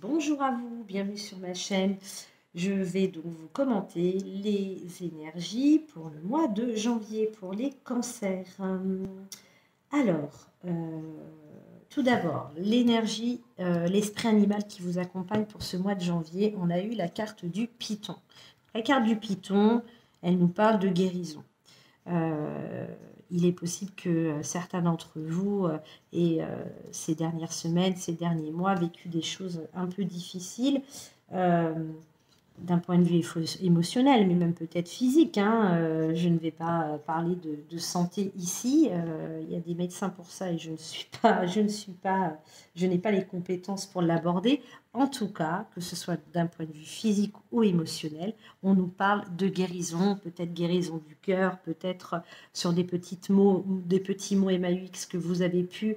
bonjour à vous, bienvenue sur ma chaîne. Je vais donc vous commenter les énergies pour le mois de janvier pour les cancers. Alors, tout d'abord, l'énergie, l'esprit animal qui vous accompagne pour ce mois de janvier, on a eu la carte du Python. La carte du Python, elle nous parle de guérison. Il est possible que certains d'entre vous aient ces dernières semaines, ces derniers mois, vécu des choses un peu difficiles d'un point de vue émotionnel, mais même peut-être physique. Je ne vais pas parler de santé ici. Il y a des médecins pour ça et je n'ai pas les compétences pour l'aborder. En tout cas, que ce soit d'un point de vue physique ou émotionnel, on nous parle de guérison, peut-être guérison du cœur, peut-être sur des petits mots MAUX que vous avez pu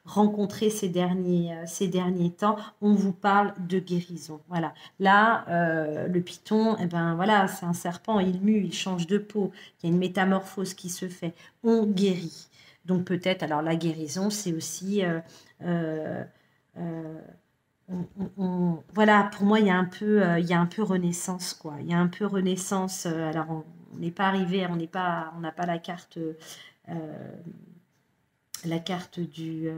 rencontrer ces derniers temps. On vous parle de guérison. Voilà. Là, le python, eh ben, voilà, c'est un serpent, il mue, il change de peau. Il y a une métamorphose qui se fait. On guérit. Donc peut-être, alors la guérison, c'est aussi... voilà, pour moi, il y a un peu renaissance, quoi. Il y a un peu renaissance. Alors, on n'est pas arrivé, on n'a pas la carte du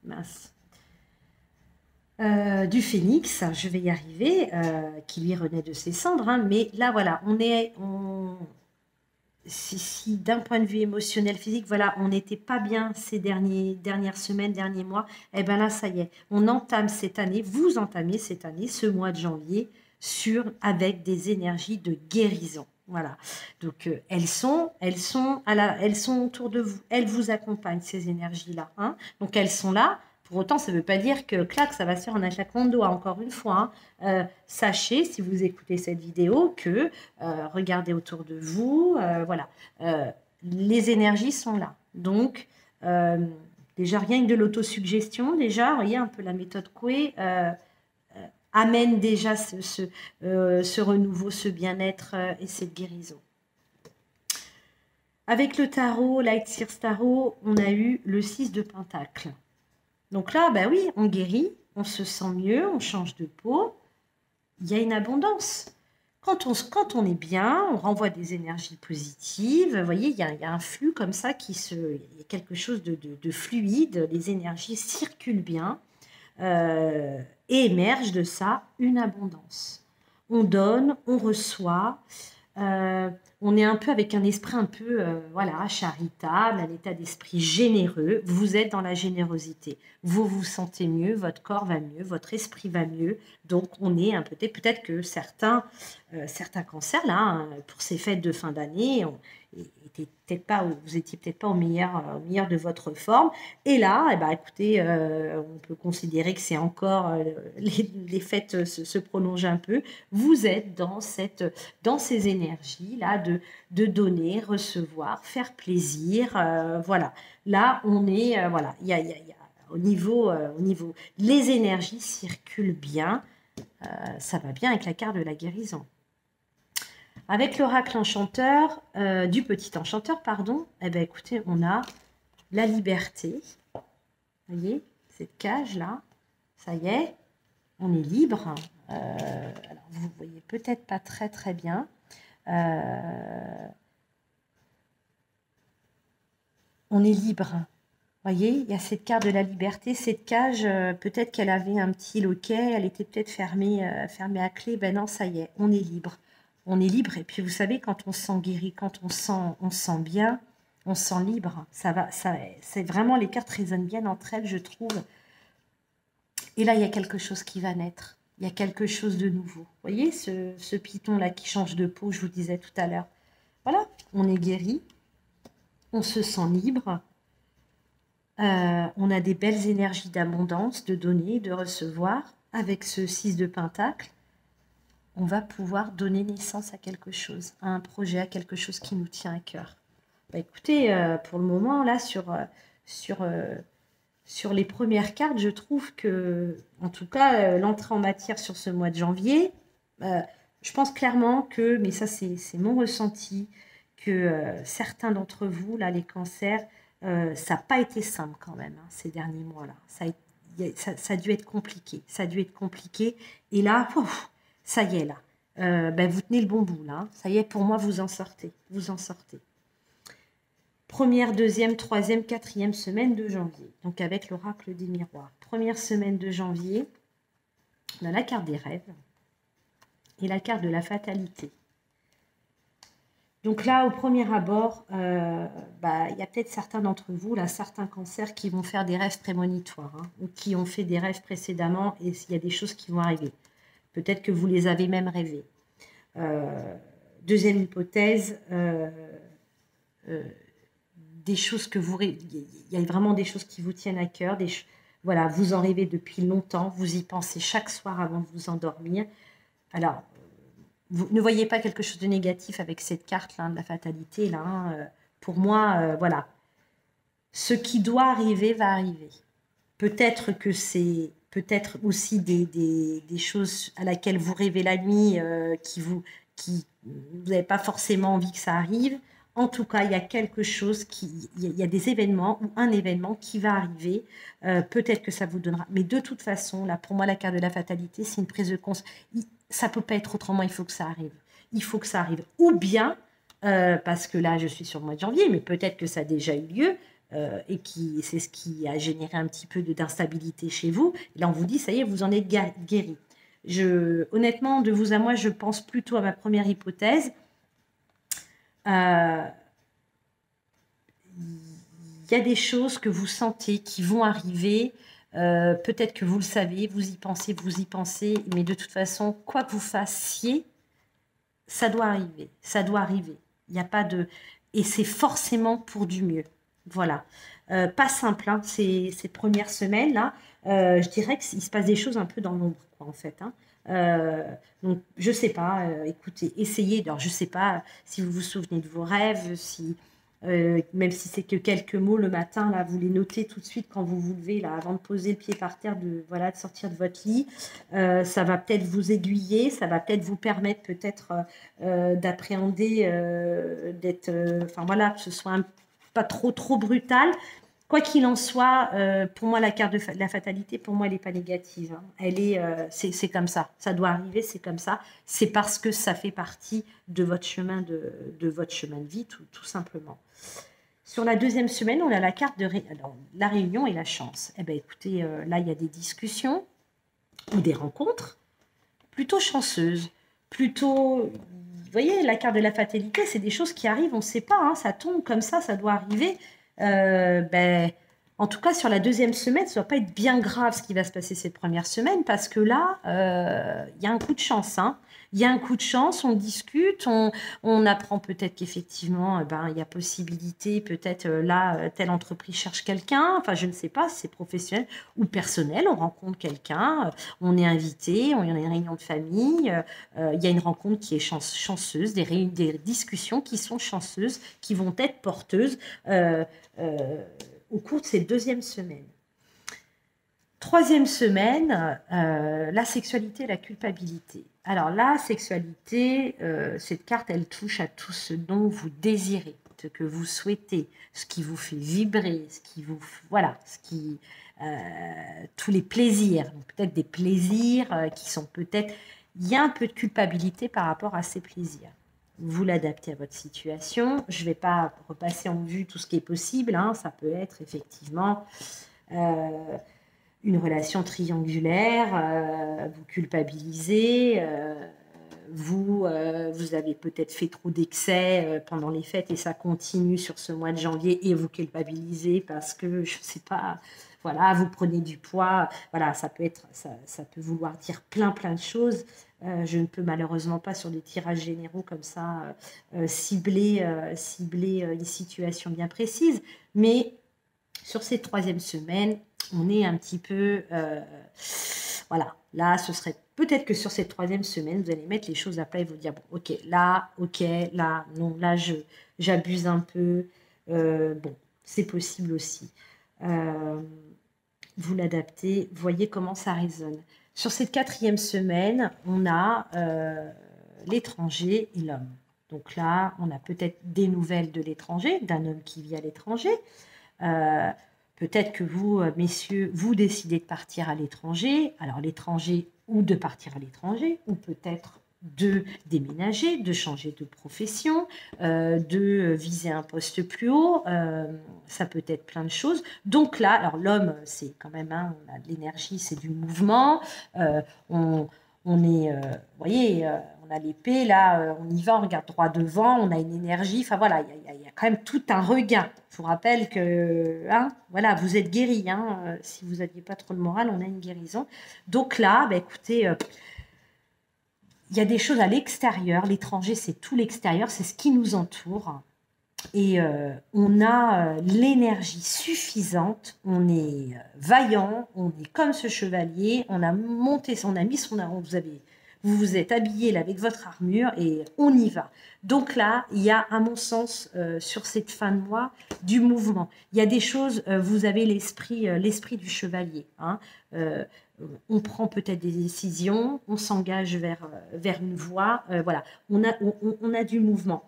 mince. Du phénix, je vais y arriver, qui lui renaît de ses cendres, hein, mais là, voilà, si d'un point de vue émotionnel, physique, voilà, on n'était pas bien ces dernières semaines, derniers mois, et bien là, ça y est, on entame cette année, vous entamez cette année, ce mois de janvier, avec des énergies de guérison. Voilà. Donc, elles sont autour de vous, elles vous accompagnent, ces énergies-là. Hein. Donc, elles sont là. Pour autant, ça ne veut pas dire que, clac, ça va se faire en un claquement de doigts, encore une fois. Hein. Sachez, si vous écoutez cette vidéo, que regardez autour de vous, voilà. Les énergies sont là. Donc, déjà, rien que de l'autosuggestion, déjà, vous voyez, un peu la méthode Coué, amène déjà ce renouveau, ce bien-être et cette guérison. Avec le tarot, Light Sears Tarot, on a eu le 6 de Pentacle. Donc là, ben oui, on guérit, on se sent mieux, on change de peau. Il y a une abondance. Quand on est bien, on renvoie des énergies positives. Vous voyez, il y a un flux comme ça il y a quelque chose de fluide. Les énergies circulent bien et émerge de ça une abondance. On donne, on reçoit. On est un peu avec un esprit un peu voilà, charitable, un état d'esprit généreux. Vous êtes dans la générosité. Vous vous sentez mieux, votre corps va mieux, votre esprit va mieux. Donc, on est peut-être que certains cancers, là, hein, pour ces fêtes de fin d'année, vous étiez peut-être pas au meilleur de votre forme. Et là, eh ben, écoutez, on peut considérer que c'est encore les fêtes se prolongent un peu. Vous êtes dans ces énergies-là de donner, recevoir, faire plaisir. Voilà. Là, on est, voilà, au niveau, les énergies circulent bien. Ça va bien avec la carte de la guérison. Avec l'oracle enchanteur, du petit enchanteur, pardon, eh ben, écoutez, on a la liberté. Vous voyez, cette cage-là, ça y est, on est libre. Alors, vous ne voyez peut-être pas très très bien. On est libre. Vous voyez, il y a cette carte de la liberté. Cette cage, peut-être qu'elle avait un petit loquet, elle était peut-être fermée à clé. Ben non, ça y est, on est libre. On est libre. Et puis, vous savez, quand on se sent guéri, quand on se sent bien, on se sent libre. C'est vraiment, les cartes résonnent bien entre elles, je trouve. Et là, il y a quelque chose qui va naître. Il y a quelque chose de nouveau. Vous voyez, ce python-là qui change de peau, je vous disais tout à l'heure. Voilà, on est guéri. On se sent libre. On a des belles énergies d'abondance, de donner, de recevoir. Avec ce 6 de Pentacle, on va pouvoir donner naissance à quelque chose, à un projet, à quelque chose qui nous tient à cœur. Bah, écoutez, pour le moment, là, sur les premières cartes, je trouve que, en tout cas, l'entrée en matière sur ce mois de janvier, je pense clairement que, mais ça c'est mon ressenti, que certains d'entre vous, là, les cancers, ça n'a pas été simple quand même, hein, ces derniers mois-là. ça a dû être compliqué. Ça a dû être compliqué. Et là, ouf, ça y est, là. Vous tenez le bon bout, là. Ça y est, pour moi, vous en sortez. Vous en sortez. Première, deuxième, troisième, quatrième semaine de janvier. Donc, avec l'oracle des miroirs. Première semaine de janvier, on a la carte des rêves et la carte de la fatalité. Donc là, au premier abord, il y a peut-être certains d'entre vous, là, certains cancers qui vont faire des rêves prémonitoires, hein, ou qui ont fait des rêves précédemment, et il y a des choses qui vont arriver. Peut-être que vous les avez même rêvés. Deuxième hypothèse, des choses que vous... Il y a vraiment des choses qui vous tiennent à cœur. Voilà, vous en rêvez depuis longtemps, vous y pensez chaque soir avant de vous endormir. Alors, vous ne voyez pas quelque chose de négatif avec cette carte-là, de la fatalité. Là, hein. Pour moi, voilà. Ce qui doit arriver va arriver. Peut-être que c'est peut-être aussi des choses à laquelle vous rêvez la nuit qui vous n'avez pas forcément envie que ça arrive. En tout cas, il y a quelque chose il y a des événements ou un événement qui va arriver. Peut-être que ça vous donnera. Mais de toute façon, là, pour moi, la carte de la fatalité, c'est une prise de conscience. Ça ne peut pas être autrement, il faut que ça arrive. Il faut que ça arrive. Ou bien, parce que là, je suis sur le mois de janvier, mais peut-être que ça a déjà eu lieu, et c'est ce qui a généré un petit peu d'instabilité chez vous. Et là, on vous dit, ça y est, vous en êtes guéri. Honnêtement, de vous à moi, je pense plutôt à ma première hypothèse. Il y a des choses que vous sentez qui vont arriver. Peut-être que vous le savez, vous y pensez, mais de toute façon, quoi que vous fassiez, ça doit arriver. Ça doit arriver. Il n'y a pas de... Et c'est forcément pour du mieux. Voilà. Pas simple, hein, ces premières semaines-là. Je dirais qu'il se passe des choses un peu dans l'ombre, quoi, en fait. Hein. Donc, je ne sais pas. Écoutez, essayez. Alors, je ne sais pas si vous vous souvenez de vos rêves, si... même si c'est que quelques mots le matin, là, vous les notez tout de suite quand vous vous levez, là, avant de poser le pied par terre, de sortir de votre lit. Ça va peut-être vous aiguiller, ça va peut-être vous permettre peut-être d'appréhender, d'être, enfin voilà, que ce soit pas trop brutal. Quoi qu'il en soit, pour moi, la carte de la fatalité, pour moi, elle n'est pas négative. Hein. Elle est, c'est comme ça. Ça doit arriver, c'est comme ça. C'est parce que ça fait partie de votre chemin de votre chemin de vie, tout simplement. Sur la deuxième semaine, on a la carte de la réunion et la chance. Eh bien, écoutez, là, il y a des discussions ou des rencontres plutôt chanceuses, plutôt... Vous voyez, la carte de la fatalité, c'est des choses qui arrivent, on ne sait pas, hein, ça tombe comme ça doit arriver. En tout cas, sur la deuxième semaine, ça ne va pas être bien grave ce qui va se passer cette première semaine, parce que là, il y a un coup de chance. Hein. Il y a un coup de chance, on discute, on apprend peut-être qu'effectivement, il y a possibilité, peut-être là, telle entreprise cherche quelqu'un, enfin je ne sais pas si c'est professionnel ou personnel, on rencontre quelqu'un, on est invité, on y a une réunion de famille, il y a une rencontre qui est chanceuse, des discussions qui sont chanceuses, qui vont être porteuses au cours de cette deuxième semaine. Troisième semaine, la sexualité et la culpabilité. Alors la sexualité, cette carte, elle touche à tout ce dont vous désirez, ce que vous souhaitez, ce qui vous fait vibrer, ce qui vous... Voilà, tous les plaisirs. Peut-être des plaisirs qui sont peut-être... Il y a un peu de culpabilité par rapport à ces plaisirs. Vous l'adaptez à votre situation. Je ne vais pas repasser en vue tout ce qui est possible. Hein. Ça peut être effectivement... une relation triangulaire, vous culpabilisez, vous avez peut-être fait trop d'excès pendant les fêtes et ça continue sur ce mois de janvier et vous culpabilisez parce que, je ne sais pas, voilà, vous prenez du poids. Voilà, ça peut vouloir dire plein de choses. Je ne peux malheureusement pas, sur des tirages généraux comme ça, cibler une situation bien précise, mais sur cette troisième semaine, on est un petit peu... voilà, là, ce serait peut-être que sur cette troisième semaine, vous allez mettre les choses à plat et vous dire, bon, ok, là, non, là, j'abuse un peu. Bon, c'est possible aussi. Vous l'adaptez, voyez comment ça résonne. Sur cette quatrième semaine, on a l'étranger et l'homme. Donc là, on a peut-être des nouvelles de l'étranger, d'un homme qui vit à l'étranger. peut-être que vous, messieurs, vous décidez de partir à l'étranger. Alors l'étranger ou de partir à l'étranger, ou peut-être de déménager, de changer de profession, de viser un poste plus haut. Ça peut être plein de choses. Donc là, alors l'homme, c'est quand même, hein, on a de l'énergie, c'est du mouvement. On est, vous voyez, on a l'épée, là, on y va, on regarde droit devant, on a une énergie. Enfin voilà, il y a quand même tout un regain. Je vous rappelle que, hein, voilà, vous êtes guéri. Hein, si vous n'aviez pas trop de morale, on a une guérison. Donc là, bah, écoutez, il y a des choses à l'extérieur. L'étranger, c'est tout l'extérieur, c'est ce qui nous entoure. Et on a l'énergie suffisante, on est vaillant, on est comme ce chevalier, on a monté, on a mis son arme, vous vous êtes habillé là avec votre armure et on y va. Donc là, il y a, à mon sens, sur cette fin de mois, du mouvement. Il y a des choses, vous avez l'esprit du chevalier. Hein. On prend peut-être des décisions, on s'engage vers une voie. Voilà, on a du mouvement.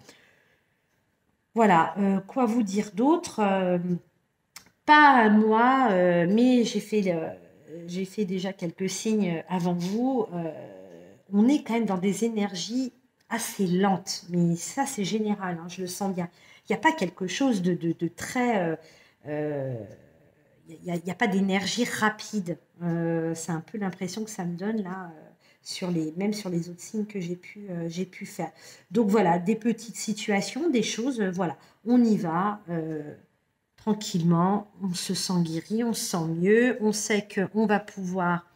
Voilà, quoi vous dire d'autre? Pas moi, mais j'ai fait déjà quelques signes avant vous. On est quand même dans des énergies assez lentes, mais ça c'est général, hein, je le sens bien. Il n'y a pas quelque chose de très... il n'y a pas d'énergie rapide. C'est un peu l'impression que ça me donne là, même sur les autres signes que j'ai pu faire. Donc voilà, des petites situations, des choses, voilà, on y va tranquillement, on se sent guéri, on se sent mieux, on sait qu'on va pouvoir,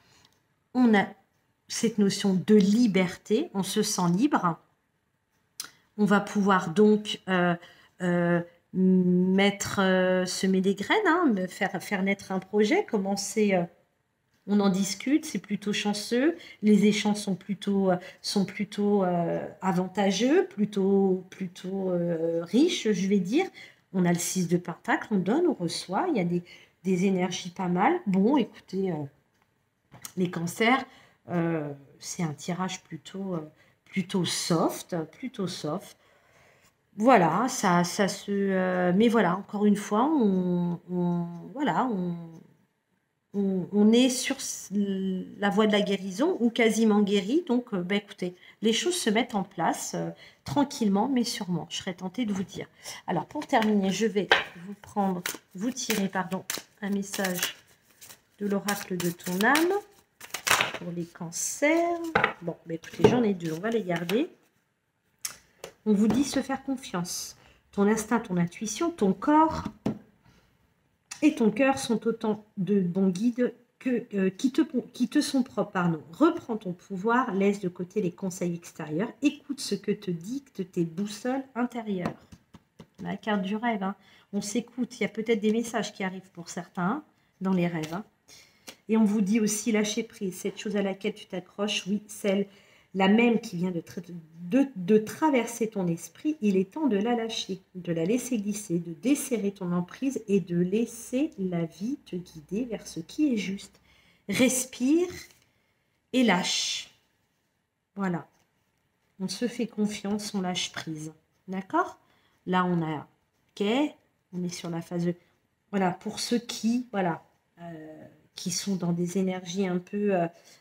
on a cette notion de liberté, on se sent libre, on va pouvoir donc semer des graines, hein, faire naître un projet, commencer, on en discute, c'est plutôt chanceux, les échanges sont plutôt avantageux, plutôt riches, je vais dire. On a le 6 de Pentacle, on donne, on reçoit, il y a des énergies pas mal. Bon, écoutez, les cancers, c'est un tirage plutôt soft, Voilà, mais voilà, encore une fois, on est sur la voie de la guérison ou quasiment guéri. Donc, bah, écoutez, les choses se mettent en place tranquillement, mais sûrement. Je serais tentée de vous dire. Alors, pour terminer, je vais vous tirer, un message de l'oracle de ton âme pour les cancers. Bon, bah, écoutez, j'en ai 2, on va les garder. On vous dit se faire confiance. Ton instinct, ton intuition, ton corps et ton cœur sont autant de bons guides qui te sont propres. Pardon. Reprends ton pouvoir, laisse de côté les conseils extérieurs, écoute ce que te dictent tes boussoles intérieures. La carte du rêve, hein. On s'écoute, il y a peut-être des messages qui arrivent pour certains dans les rêves. Hein. Et on vous dit aussi lâcher prise, cette chose à laquelle tu t'accroches, oui, la même qui vient de traverser ton esprit, il est temps de la lâcher, de la laisser glisser, de desserrer ton emprise et de laisser la vie te guider vers ce qui est juste. Respire et lâche. Voilà. On se fait confiance, on lâche prise. D'accord? Là, on a OK, on est sur la phase de... Voilà, pour ceux qui... Voilà. Qui sont dans des énergies un peu...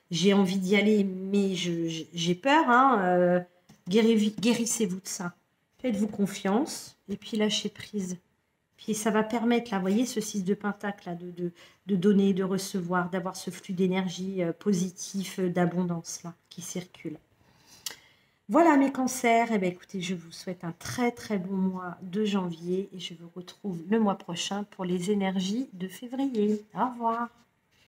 j'ai envie d'y aller, mais j'ai peur. Hein, guérissez-vous de ça. Faites-vous confiance et puis lâchez prise. Puis ça va permettre, là, vous voyez, ce 6 de Pentacle, là, de donner, de recevoir, d'avoir ce flux d'énergie positif, d'abondance, là, qui circule. Voilà mes cancers. Eh bien, écoutez, je vous souhaite un très, très bon mois de janvier et je vous retrouve le mois prochain pour les énergies de février. Au revoir.